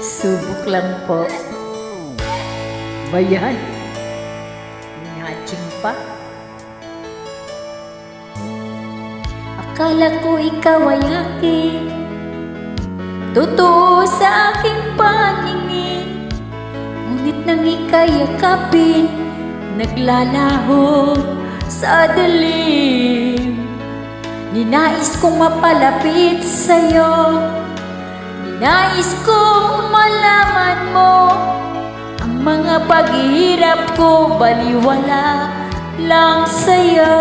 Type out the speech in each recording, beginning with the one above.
Subok lang po. Bayan. Minaching pa. Akala ko ikaw ay akin, totoo sa aking paningin. Ngunit nang ika'y yakapin, naglalaho sa dilim. Ninais kong mapalapit sa'yo, ninais kong malaman mo ang mga paghihirap ko, baliwala lang sa'yo.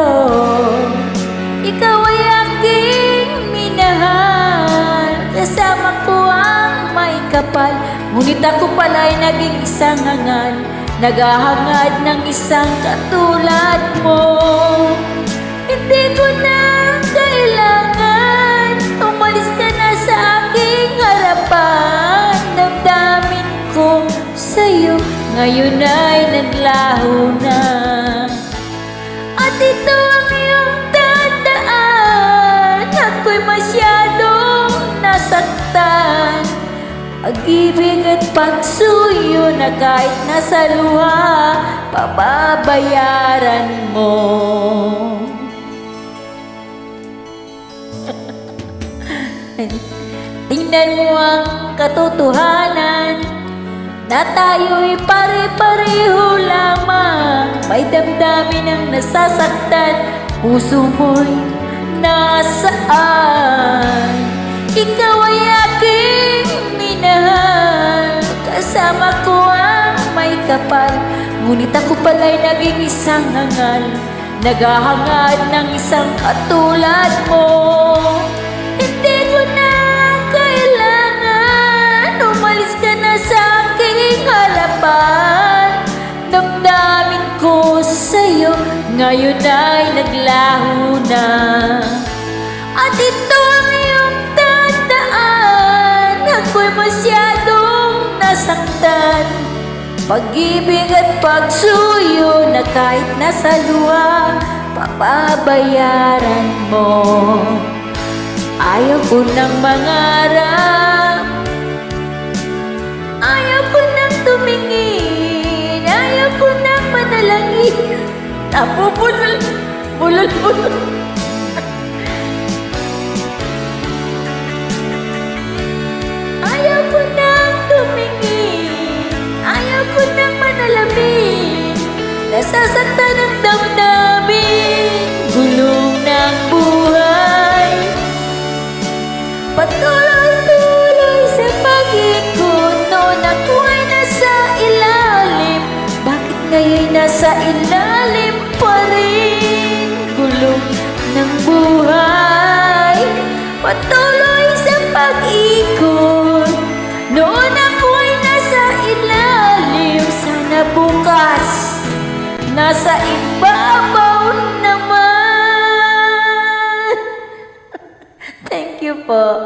Ikaw ay aking minahal, kasama ko ang may kapal. Ngunit ako pala'y naging isang hangal, naghahangad ng isang katulad mo. Hindi ko na kailangan, umalis ka na sa aking harapan. Damdamin ko sa'yo, ngayon ay naglaho na. At ito ang iyong tandaan, ako'y masyadong nasaktan. Pag-ibig at pagsuyo na kahit nasa luha, pababayaran mo. Tingnan mo ang katotohanan na tayo'y pare-pareho lamang. May damdamin ang nasasaktan, puso mo'y nasaan. Ikaw ay aking minahal, kasama ko ang may kapal. Ngunit ako pala'y naging isang hangal, naghahangad ng isang katulad mo. Hindi ko na kailangan, umalis ka na sa aking harapan. Damdamin ko sa'yo, ngayon ay naglaho na. At ito ang iyong tandaan, ako'y masyadong nasaktan. Pag-ibig at pagsuyo na kahit nasa luha, papabayaran mo. Ayaw ko nang mangarap, ayaw ko nang tumingin, ayaw ko nang manalangin. Napupulol, pulol. Ayaw ko nang tumingin, ayaw ko nang manalamin. Nasasaktan ang damdamin, gulong ng buhay. Patuloy-tuloy sa pag-ikot, noon ako ay nasa ilalim. Bakit ngayon nasa ilalim pa rin? Gulong ng buhay. Patuloy sa pag-ikot, noon ako ay nasa ilalim. Sana bukas nasa ibabaw naman. Thank you po.